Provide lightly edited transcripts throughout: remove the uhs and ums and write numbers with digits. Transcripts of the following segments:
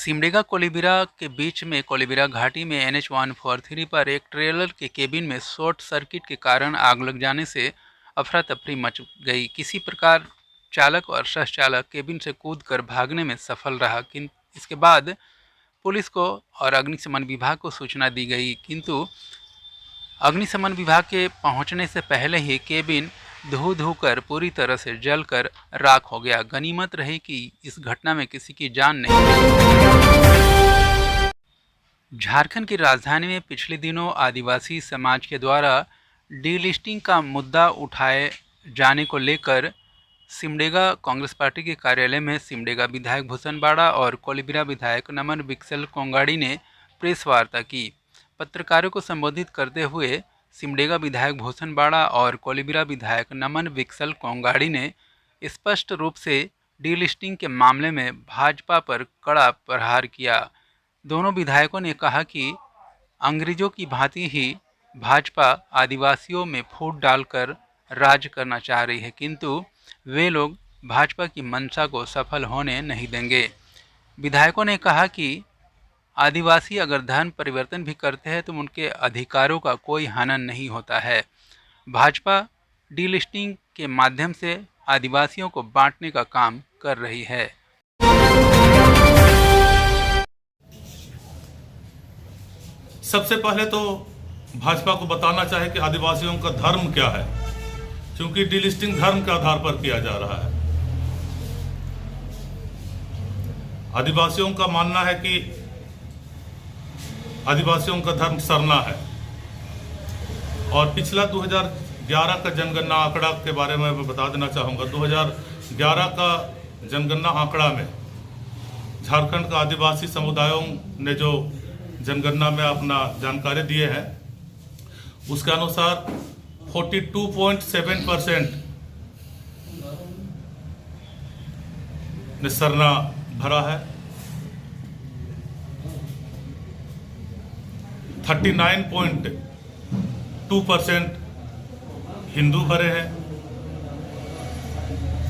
सिमडेगा कोलिबिरा के बीच में कोलिबिरा घाटी में NH-143 पर एक ट्रेलर के केबिन में शॉर्ट सर्किट के कारण आग लग जाने से अफरा तफरी मच गई। किसी प्रकार चालक और सह चालक केबिन से कूदकर भागने में सफल रहा। किंतु इसके बाद पुलिस को और अग्निशमन विभाग को सूचना दी गई, किंतु अग्निशमन विभाग के पहुंचने से पहले ही केबिन धू धू कर पूरी तरह से जलकर राख हो गया। गनीमत रही कि इस घटना में किसी की जान नहीं गई। झारखंड की राजधानी में पिछले दिनों आदिवासी समाज के द्वारा डीलिस्टिंग का मुद्दा उठाए जाने को लेकर सिमडेगा कांग्रेस पार्टी के कार्यालय में सिमडेगा विधायक भूषण बाड़ा और कोलिबिरा विधायक नमन विकसल कोंगाड़ी ने प्रेस वार्ता की। पत्रकारों को संबोधित करते हुए सिमडेगा विधायक भूषण बाड़ा और कोलिबिरा विधायक नमन विकसल कोंगाड़ी ने स्पष्ट रूप से डीलिस्टिंग के मामले में भाजपा पर कड़ा प्रहार किया। दोनों विधायकों ने कहा कि अंग्रेजों की भांति ही भाजपा आदिवासियों में फूट डालकर राज करना चाह रही है, किंतु वे लोग भाजपा की मंशा को सफल होने नहीं देंगे। विधायकों ने कहा कि आदिवासी अगर धर्म परिवर्तन भी करते हैं तो उनके अधिकारों का कोई हनन नहीं होता है। भाजपा डीलिस्टिंग के माध्यम से आदिवासियों को बांटने का काम कर रही है। सबसे पहले तो भाजपा को बताना चाहे कि आदिवासियों का धर्म क्या है, क्योंकि डीलिस्टिंग धर्म के आधार पर किया जा रहा है। आदिवासियों का मानना है कि आदिवासियों का धर्म सरना है, और पिछला 2011 का जनगणना आंकड़ा के बारे में मैं बता देना चाहूँगा। 2011 का जनगणना आंकड़ा में झारखंड का आदिवासी समुदायों ने जो जनगणना में अपना जानकारी दिए हैं, उसके अनुसार 42.7% ने सरना भरा है, 39.2% हिंदू भरे हैं,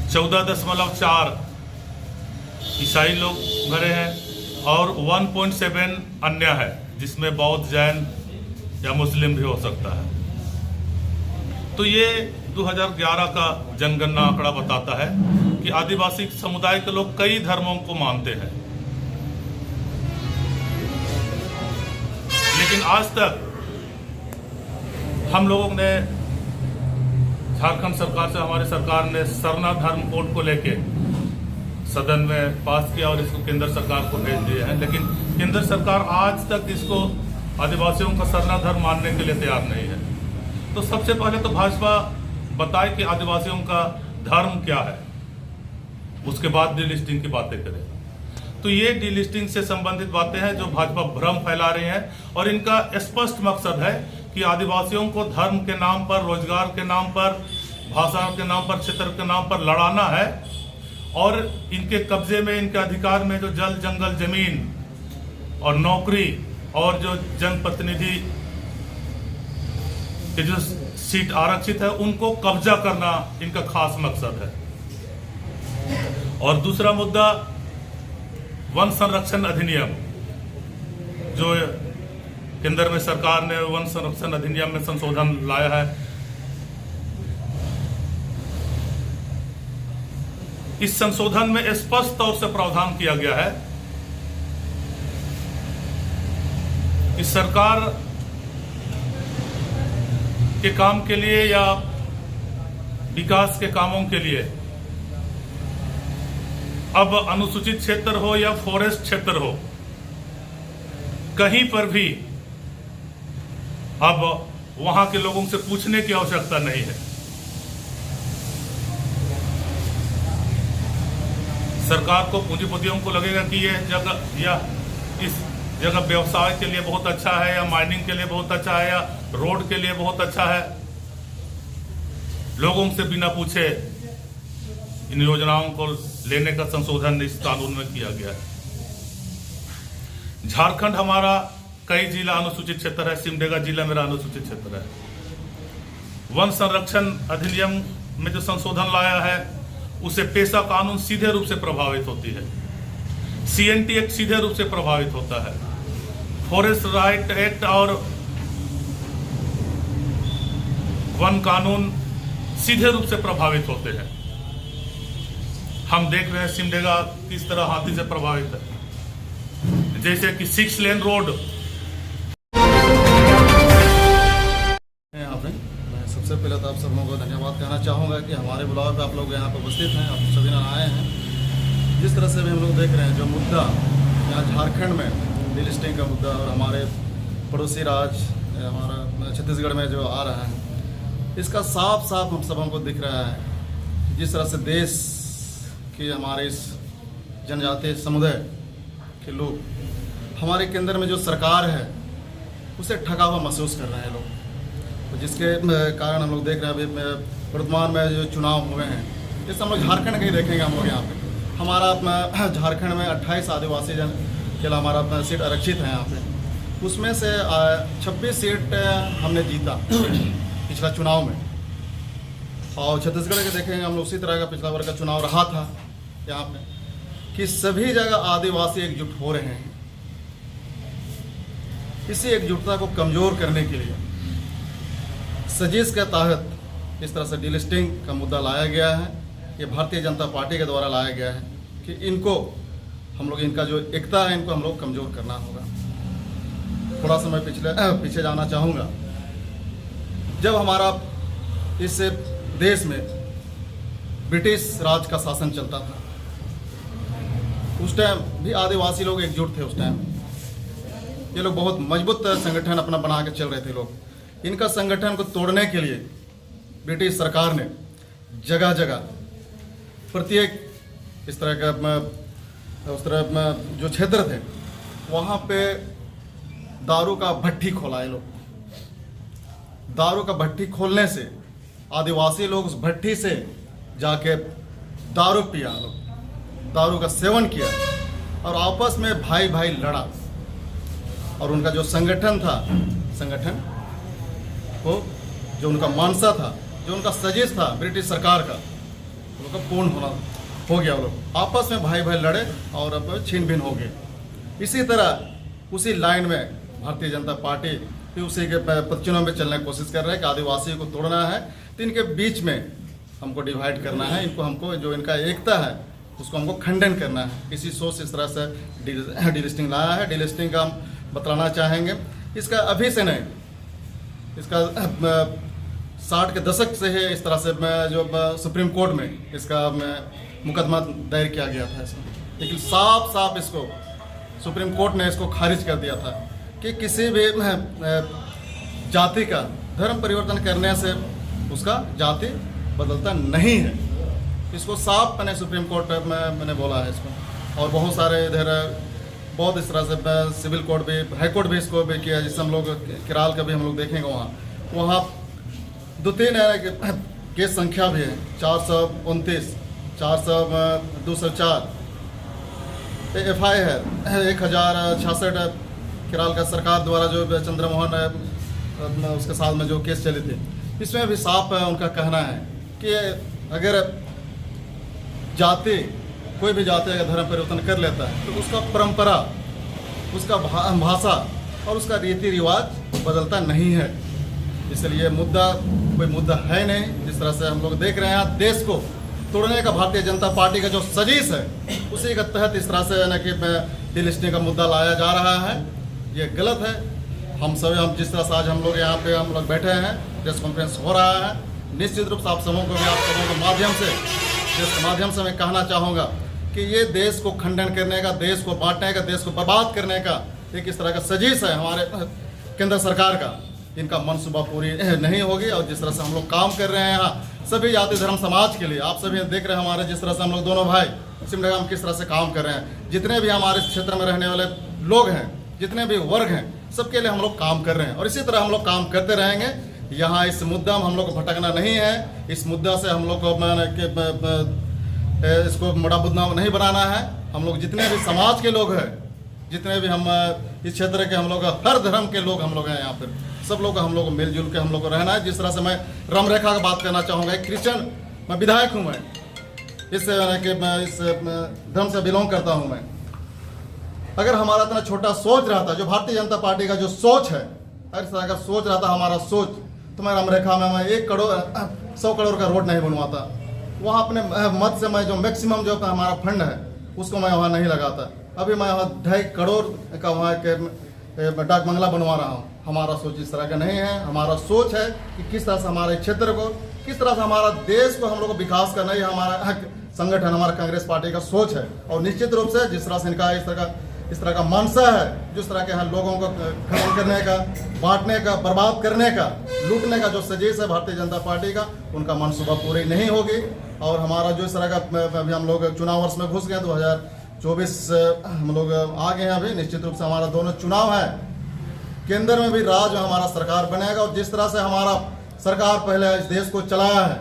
14.4 ईसाई लोग भरे हैं और 1.7 अन्य है, जिसमें बौद्ध, जैन या मुस्लिम भी हो सकता है। तो ये 2011 का जनगणना आंकड़ा बताता है कि आदिवासी समुदाय के लोग कई धर्मों को मानते हैं, लेकिन आज तक हम लोगों ने झारखंड सरकार से, हमारी सरकार ने सरना धर्म कोड को लेके सदन में पास किया और इसको केंद्र सरकार को भेज दिया है, लेकिन केंद्र सरकार आज तक इसको आदिवासियों का सरना धर्म मानने के लिए तैयार नहीं है। तो सबसे पहले तो भाजपा बताए कि आदिवासियों का धर्म क्या है, उसके बाद डीलिस्टिंग की बातें करें। तो ये डीलिस्टिंग से संबंधित बातें हैं जो भाजपा भ्रम फैला रही है, और इनका स्पष्ट मकसद है कि आदिवासियों को धर्म के नाम पर, रोजगार के नाम पर, भाषा के नाम पर, क्षेत्र के नाम पर लड़ाना है, और इनके कब्जे में, इनके अधिकार में जो जल, जंगल, जमीन और नौकरी और जो जनप्रतिनिधि के जो सीट आरक्षित है, उनको कब्जा करना इनका खास मकसद है। और दूसरा मुद्दा वन संरक्षण अधिनियम, जो केंद्र में सरकार ने वन संरक्षण अधिनियम में संशोधन लाया है, इस संशोधन में स्पष्ट तौर से प्रावधान किया गया है कि सरकार के काम के लिए या विकास के कामों के लिए अब अनुसूचित क्षेत्र हो या फॉरेस्ट क्षेत्र हो, कहीं पर भी अब वहां के लोगों से पूछने की आवश्यकता नहीं है। सरकार को, पूंजीपतियों को लगेगा कि यह जगह या इस जगह व्यवसाय के लिए बहुत अच्छा है, या माइनिंग के लिए बहुत अच्छा है, या रोड के लिए बहुत अच्छा है, लोगों से बिना पूछे इन योजनाओं को लेने का संशोधन इस कानून में किया गया है। झारखंड हमारा कई जिला अनुसूचित क्षेत्र है, सिमडेगा जिला मेरा अनुसूचित क्षेत्र है। वन संरक्षण अधिनियम में जो संशोधन लाया है, उसे पेशा कानून सीधे रूप से प्रभावित होती है। CNT एक्ट सीधे रूप से प्रभावित होता है, फॉरेस्ट राइट एक्ट और वन कानून सीधे रूप से प्रभावित होते हैं। हम देख रहे हैं सिमडेगा किस तरह हाथी से प्रभावित है, जैसे कि 6 लेन रोड। यहाँ पे मैं सबसे पहले तो आप सब लोगों को धन्यवाद कहना चाहूँगा कि हमारे बुलावे पे आप लोग यहाँ पर उपस्थित हैं, आप सभी ना आए हैं। जिस तरह से भी हम लोग देख रहे हैं जो मुद्दा यहाँ झारखंड में डीलिस्टिंग का मुद्दा और हमारे पड़ोसी राज्य हमारा छत्तीसगढ़ में जो आ रहा है, इसका साफ साफ हम सबों को दिख रहा है। जिस तरह से देश के हमारे इस जनजातीय समुदाय के लोग हमारे केंद्र में जो सरकार है उसे ठगा हुआ महसूस कर रहे हैं लोग, तो जिसके कारण हम लोग देख रहे हैं अभी वर्तमान में जो चुनाव हुए हैं, जैसे हम लोग झारखंड के ही देखेंगे। हम लोग यहाँ पे हमारा अपना झारखंड में 28 आदिवासी जन के लिए हमारा अपना सीट आरक्षित है यहाँ पे, उसमें से 26 सीट हमने जीता पिछला चुनाव में। और छत्तीसगढ़ के देखेंगे हम लोग उसी तरह का पिछला बार का चुनाव रहा था यहाँ पे कि सभी जगह आदिवासी एकजुट हो रहे हैं। इसी एकजुटता को कमजोर करने के लिए सजिश के तहत इस तरह से डीलिस्टिंग का मुद्दा लाया गया है। ये भारतीय जनता पार्टी के द्वारा लाया गया है कि इनको हम लोग इनका जो एकता है इनको हम लोग कमजोर करना होगा। थोड़ा सा मैं पीछे जाना चाहूँगा। जब हमारा इस देश में ब्रिटिश राज का शासन चलता था, उस टाइम भी आदिवासी लोग एकजुट थे। उस टाइम ये लोग बहुत मजबूत संगठन अपना बना के चल रहे थे लोग। इनका संगठन को तोड़ने के लिए ब्रिटिश सरकार ने जगह जगह प्रत्येक इस तरह का उस तरह जो क्षेत्र थे वहाँ पे दारू का भट्टी खोला है लोग। दारू का भट्टी खोलने से आदिवासी लोग उस भट्टी से जाके दारू पिया, लोग दारू का सेवन किया और आपस में भाई भाई लड़ा। और उनका जो संगठन था, संगठन को जो उनका मानसा था, जो उनका सजिश था ब्रिटिश सरकार का, उनका पूर्ण होना हो गया। वो लोग आपस में भाई भाई लड़े और अब छीन भिन हो गए। इसी तरह उसी लाइन में भारतीय जनता पार्टी भी उसी के पदचिन्हों में चलने की कोशिश कर रहे हैं कि आदिवासी को तोड़ना है, तो इनके बीच में हमको डिवाइड करना है। इनको हमको जो इनका एकता है उसको हमको खंडन करना है। इसी सोच से इस तरह से डीलिस्टिंग लाया है। डीलिस्टिंग का हम बतलाना चाहेंगे, इसका अभी से नहीं, इसका 60 के दशक से है। इस तरह से जो सुप्रीम कोर्ट में इसका मुकदमा दायर किया गया था इसमें, लेकिन साफ साफ इसको सुप्रीम कोर्ट ने इसको खारिज कर दिया था कि किसी भी जाति का धर्म परिवर्तन करने से उसका जाति बदलता नहीं है। इसको साफ मैंने सुप्रीम कोर्ट में मैंने बोला है इसको। और बहुत सारे इधर बहुत इस तरह से सिविल कोर्ट भी, हाई कोर्ट भी इसको भी किया, जिससे हम लोग किराल का भी हम लोग देखेंगे। वहाँ 2-3 केस संख्या भी है, 429, 204 FI है, 1066 किराल का सरकार द्वारा जो चंद्रमोहन उसके साथ में जो केस चले थे, इसमें भी साफ उनका कहना है कि अगर जाति कोई भी जाति अगर धर्म परिवर्तन कर लेता है तो उसका परंपरा, उसका भाषा और उसका रीति रिवाज बदलता नहीं है। इसलिए मुद्दा कोई मुद्दा है नहीं। जिस तरह से हम लोग देख रहे हैं देश को तोड़ने का भारतीय जनता पार्टी का जो सजिश है, उसी के तहत इस तरह से कि डीलिस्टिंग का मुद्दा लाया जा रहा है। ये गलत है। हम जिस तरह से आज हम लोग यहाँ पे हम लोग बैठे हैं, प्रेस कॉन्फ्रेंस हो रहा है, निश्चित रूप से आप सबों को भी आप सबों के माध्यम से मैं कहना चाहूँगा कि ये देश को खंडन करने का, देश को बांटने का, देश को बर्बाद करने का एक इस तरह का सजिश है हमारे केंद्र सरकार का। इनका मनसूबा पूरी नहीं होगी। और जिस तरह से हम लोग काम कर रहे हैं यहाँ सभी जाति धर्म समाज के लिए, आप सभी देख रहे हैं हमारे जिस तरह से हम लोग दोनों भाई सिमडेगा में किस तरह से काम कर रहे हैं। जितने भी हमारे क्षेत्र में रहने वाले लोग हैं, जितने भी वर्ग हैं, सबके लिए हम लोग काम कर रहे हैं और इसी तरह हम लोग काम करते रहेंगे। यहाँ इस मुद्दा में हम लोग को भटकना नहीं है। इस मुद्दा से हम लोग को इसको मुड़ा बुदना नहीं बनाना है। हम लोग जितने भी समाज के लोग हैं, जितने भी हम इस क्षेत्र के हम लोग हर धर्म के लोग हम लोग हैं यहाँ पर, सब लोग हम लोग को मिलजुल के हम लोग को रहना है। जिस तरह से मैं रामरेखा की बात करना चाहूँगा, एक क्रिश्चियन मैं विधायक हूँ, मैं इस धर्म से बिलोंग करता हूँ मैं। अगर हमारा इतना छोटा सोच रहता, जो भारतीय जनता पार्टी का जो सोच है, अगर इस तरह का सोच रहता हमारा सोच, तो मैं रामरेखा में मैं 100 करोड़ का रोड नहीं बनवाता। वहाँ अपने मत से मैं जो मैक्सिमम जो हमारा फंड है उसको मैं वहाँ नहीं लगाता। अभी मैं वहाँ 2.5 करोड़ का वहाँ के डाक बंगला बनवा रहा हूँ। हमारा सोच इस तरह का नहीं है। हमारा सोच है कि किस तरह से हमारे क्षेत्र को, किस तरह से हमारा देश को हम लोग को विकास करना, ये हमारा संगठन, हमारा कांग्रेस पार्टी का सोच है। और निश्चित रूप से जिस तरह से इनका इस तरह का मनसा है, जिस तरह के यहाँ लोगों को खत्म करने का, बांटने का, बर्बाद करने का, लूटने का जो सजीश है भारतीय जनता पार्टी का, उनका मनसूबा पूरी नहीं होगी। और हमारा जो इस तरह का अभी हम लोग चुनाव वर्ष में घुस गए, 2024 हम लोग आ गए हैं। अभी निश्चित रूप से हमारा दोनों चुनाव है, केंद्र में भी राज में हमारा सरकार बनेगा। और जिस तरह से हमारा सरकार पहले इस देश को चलाया है,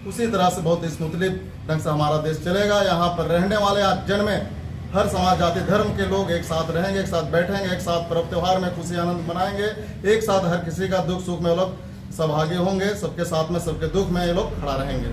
उसी तरह से बहुत स्मूथली ढंग से हमारा देश चलेगा। यहाँ पर रहने वाले, यहाँ जन्मे हर समाज, जाति, धर्म के लोग एक साथ रहेंगे, एक साथ बैठेंगे, एक साथ पर्व त्योहार में खुशी आनंद मनाएंगे, एक साथ हर किसी का दुख सुख में लोग सहभागी होंगे, सबके साथ में सबके दुख में ये लोग खड़ा रहेंगे।